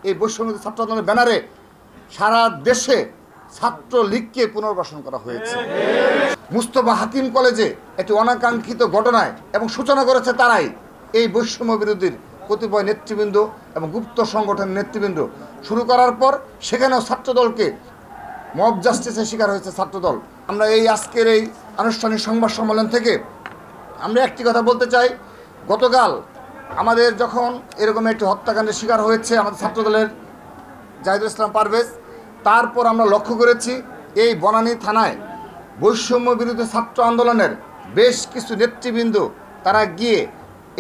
এই বৈষম্যবিরোধী ছাত্র আন্দোলনের ব্যানারে সারা দেশে ছাত্রলীগকে পুনর্বাসন করা হয়েছে। মুস্তফা হাকিম কলেজে একটি অনাকাঙ্ক্ষিত ঘটনায় এবং সূচনা করেছে তারাই, এই বৈষম্য বিরোধীর কতিপয় নেতৃবৃন্দ এবং গুপ্ত সংগঠনের নেতৃবৃন্দ শুরু করার পর সেখানেও ছাত্রদলকে মব জাস্টিসের শিকার হয়েছে ছাত্রদল। আমরা এই আজকের এই আনুষ্ঠানিক সংবাদ সম্মেলন থেকে আমরা একটি কথা বলতে চাই, গতকাল আমাদের যখন এরকম একটি হত্যাকাণ্ডের শিকার হয়েছে আমাদের ছাত্রদলের জাহিদুল ইসলাম পারভেজ, তারপর আমরা লক্ষ্য করেছি এই বনানী থানায় বৈষম্য বিরোধী ছাত্র আন্দোলনের বেশ কিছু নেতৃবৃন্দ তারা গিয়ে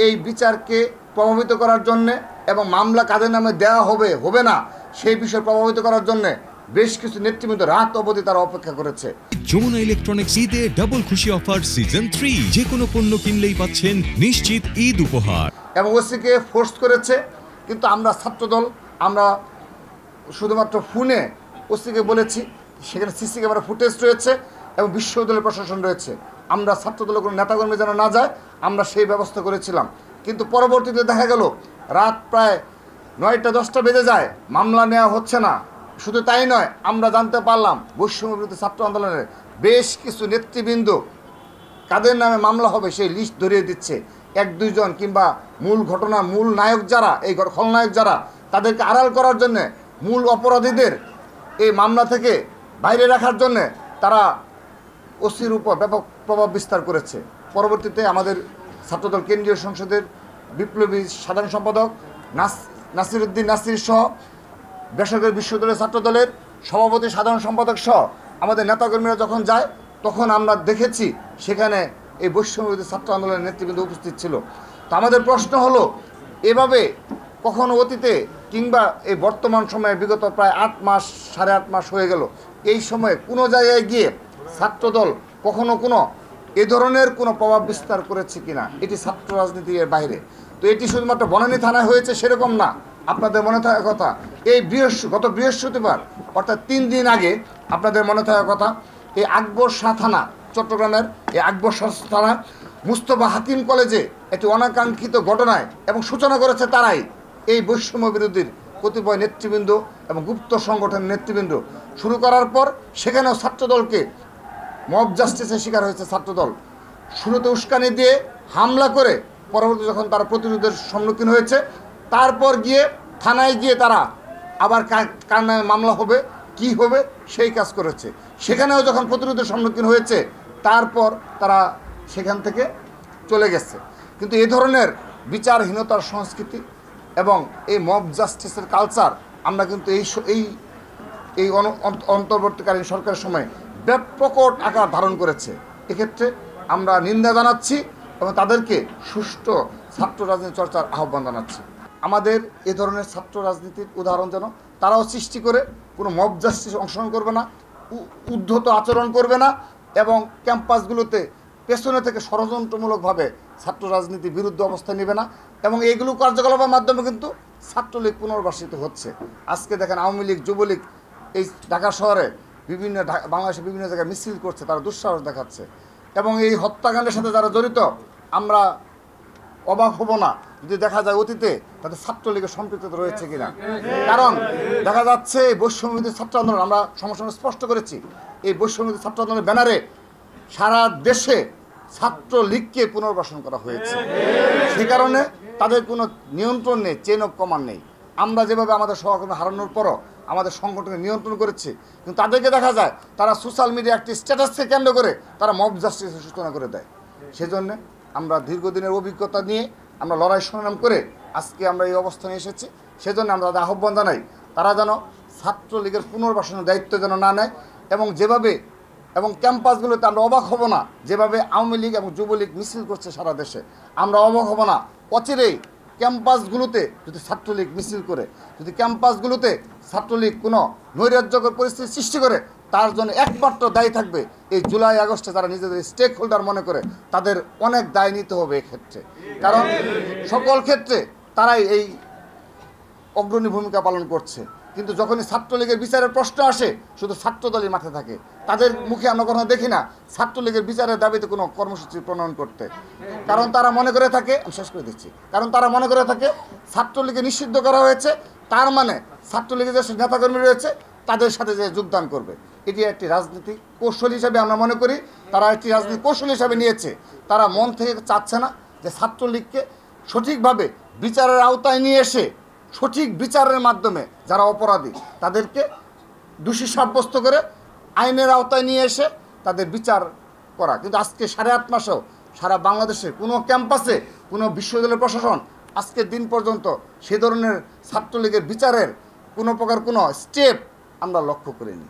এই বিচারকে প্রভাবিত করার জন্যে এবং মামলা কাদের নামে দেওয়া হবে হবে না সেই বিষয়ে প্রভাবিত করার জন্যে বেশ কিছু নেতৃবৃন্দ রাত অবধি তারা অপেক্ষা করেছে। যমুনা ইলেকট্রনিক্স ঈদে ডাবল খুশি অফার সিজন 3, যে কোনো পণ্য কিনলেই পাচ্ছেন নিশ্চিত ঈদ উপহার। এবং ওসিকে ফোর্স করেছে, কিন্তু আমরা ছাত্রদল আমরা শুধুমাত্র ফোনে ওসিকে বলেছি, সেখানে সিসি ক্যামেরা ফুটেজ রয়েছে এবং বিশ্ববিদ্যালয় প্রশাসন রয়েছে, আমরা ছাত্রদলের কোনো নেতাকর্মী যেন না যায় আমরা সেই ব্যবস্থা করেছিলাম। কিন্তু পরবর্তীতে দেখা গেল রাত প্রায় 9টা-10টা বেজে যায়, মামলা নেওয়া হচ্ছে না। শুধু তাই নয়, আমরা জানতে পারলাম বৈষম্য বিরোধী ছাত্র আন্দোলনের বেশ কিছু নেতৃবৃন্দ কাদের নামে মামলা হবে সেই লিস্ট ধরিয়ে দিচ্ছে। 1-2 জন কিংবা মূল ঘটনা মূল নায়ক যারা, এই খলনায়ক যারা, তাদেরকে আড়াল করার জন্যে, মূল অপরাধীদের এই মামলা থেকে বাইরে রাখার জন্যে তারা ওসির উপর ব্যাপক প্রভাব বিস্তার করেছে। পরবর্তীতে আমাদের ছাত্রদল কেন্দ্রীয় সংসদের বিপ্লবী সাধারণ সম্পাদক নাসিরউদ্দিন নাসির সহ বেসরকারি বিশ্ববিদ্যালয়ের ছাত্রদলের সভাপতি সাধারণ সম্পাদক সহ আমাদের নেতাকর্মীরা যখন যায় তখন আমরা দেখেছি সেখানে এই বৈষম্যবিরোধী ছাত্র আন্দোলনের নেতৃবৃন্দ উপস্থিত ছিল। তো আমাদের প্রশ্ন হলো, এভাবে কখনো অতীতে কিংবা এই বর্তমান সময়ে বিগত প্রায় 8 মাস 8.5 মাস হয়ে গেল, এই সময়ে কোনো জায়গায় গিয়ে ছাত্রদল কখনো কোনো এ ধরনের কোনো প্রভাব বিস্তার করেছে কিনা, এটি ছাত্র রাজনীতির বাইরে। তো এটি শুধুমাত্র বনানী থানায় হয়েছে সেরকম না। আপনাদের মনে থাকার কথা, এই গত বৃহস্পতিবার অর্থাৎ 3 দিন আগে আপনাদের মনে থাকার কথা, এই আকবর শাহ থানা, চট্টগ্রামের এই আকবর শাহ থানা মুস্তফা হাকিম কলেজে একটি অনাকাঙ্ক্ষিত ঘটনায় এবং সূচনা করেছে তারাই, এই বৈষম্য বিরোধীর কতিপয় নেতৃবৃন্দ এবং গুপ্ত সংগঠনের নেতৃবৃন্দ শুরু করার পর সেখানেও ছাত্রদলকে মব জাস্টিসের শিকার হয়েছে ছাত্রদল। শুরুতে উস্কানি দিয়ে হামলা করে পরবর্তী যখন তারা প্রতিরোধের সম্মুখীন হয়েছে, তারপর গিয়ে থানায় গিয়ে তারা আবার কার নামে মামলা হবে কি হবে সেই কাজ করেছে। সেখানেও যখন প্রতিরোধের সম্মুখীন হয়েছে তারপর তারা সেখান থেকে চলে গেছে। কিন্তু এই ধরনের বিচারহীনতার সংস্কৃতি এবং এই মব জাস্টিসের কালচার আমরা কিন্তু এই অন্তর্বর্তীকালীন সরকারের সময় ব্যাপক আকার ধারণ করেছে। এক্ষেত্রে আমরা নিন্দা জানাচ্ছি এবং তাদেরকে সুষ্ঠু ছাত্র রাজনীতি চর্চার আহ্বান জানাচ্ছি। আমাদের এ ধরনের ছাত্র রাজনীতির উদাহরণ যেন তারাও সৃষ্টি করে কোনো মব জাস্টিস অংশগ্রহণ করবে না, উদ্ধত আচরণ করবে না এবং ক্যাম্পাসগুলোতে পেছনে থেকে ষড়যন্ত্রমূলকভাবে ছাত্র রাজনীতির বিরুদ্ধে অবস্থান নেবে না। এবং এইগুলো কার্যকলাপের মাধ্যমে কিন্তু ছাত্রলীগ পুনর্বাসিত হচ্ছে। আজকে দেখেন আওয়ামী লীগ, যুবলীগ এই ঢাকা শহরে বাংলাদেশের বিভিন্ন জায়গায় মিছিল করছে, তারা দুঃসাহস দেখাচ্ছে। এবং এই হত্যাকাণ্ডের সাথে যারা জড়িত আমরা অবাক হব না যদি দেখা যায় অতীতে তাদের ছাত্রলীগের সম্পৃক্ততা রয়েছে কিনা। কারণ দেখা যাচ্ছে এই বৈষম্যবিরোধী ছাত্র আন্দোলন, আমরা সমস্যা স্পষ্ট করেছি, এই বৈষম্যবিরোধী ছাত্র আন্দোলনের ব্যানারে সারা দেশে ছাত্রলীগকে পুনর্বাসন করা হয়েছে। সে কারণে তাদের কোনো নিয়ন্ত্রণ নেই, চেইন অফ কমান্ড নেই। আমরা যেভাবে আমাদের সহকর্মী হারানোর পরও আমাদের সংগঠনকে নিয়ন্ত্রণ করেছি, কিন্তু তাদেরকে দেখা যায় তারা সোশ্যাল মিডিয়া একটি স্ট্যাটাসকে কেন্দ্র করে তারা মব জাস্টিসের সূচনা করে দেয়। সেজন্য আমরা দীর্ঘদিনের অভিজ্ঞতা নিয়ে আমরা লড়াই সংগ্রাম করে আজকে আমরা এই অবস্থানে এসেছি। সেজন্য আমরা তাদের আহ্বান জানাই তারা যেন ছাত্রলীগের পুনর্বাসনের দায়িত্ব যেন না নেয় এবং যেভাবে এবং ক্যাম্পাসগুলোতে আমরা অবাক হব না, যেভাবে আওয়ামী লীগ এবং যুবলীগ মিছিল করছে সারা দেশে, আমরা অবাক হব না অচিরেই ক্যাম্পাসগুলোতে যদি ছাত্রলীগ মিছিল করে, যদি ক্যাম্পাসগুলোতে ছাত্রলীগ কোনো নৈরাজ্যকর পরিস্থিতি সৃষ্টি করে, তার জন্য একমাত্র দায়ী থাকবে এই জুলাই আগস্টে যারা নিজেদের স্টেক হোল্ডার মনে করে তাদের অনেক দায় নিতে হবে এক্ষেত্রে। কারণ সকল ক্ষেত্রে তারাই এই অগ্রণী ভূমিকা পালন করছে, কিন্তু যখনই ছাত্রলীগের বিচারের প্রশ্ন আসে শুধু ছাত্রদলই মাঠে থাকে। তাদের মুখে আমরা কখনো দেখি না ছাত্রলীগের বিচারের দাবিতে কোনো কর্মসূচি প্রণয়ন করতে। কারণ তারা মনে করে থাকে, আমি শেষ করে দিচ্ছি, কারণ তারা মনে করে থাকে ছাত্রলীগকে নিষিদ্ধ করা হয়েছে, তার মানে ছাত্রলীগের যে নেতাকর্মী রয়েছে তাদের সাথে যে যোগদান করবে, এটি একটি রাজনীতি কৌশল হিসাবে আমরা মনে করি। তারা একটি রাজনীতি কৌশল হিসাবে নিয়েছে। তারা মন থেকে চাচ্ছে না যে ছাত্রলীগকে সঠিকভাবে বিচারের আওতায় নিয়ে এসে সঠিক বিচারের মাধ্যমে যারা অপরাধী তাদেরকে দোষী সাব্যস্ত করে আইনের আওতায় নিয়ে এসে তাদের বিচার করা। কিন্তু আজকে 8.5 মাসেও সারা বাংলাদেশের কোনো ক্যাম্পাসে কোনো বিশ্ববিদ্যালয় প্রশাসন আজকের দিন পর্যন্ত সে ধরনের ছাত্রলীগের বিচারের কোনো প্রকার কোনো স্টেপ আমরা লক্ষ্য করিনি।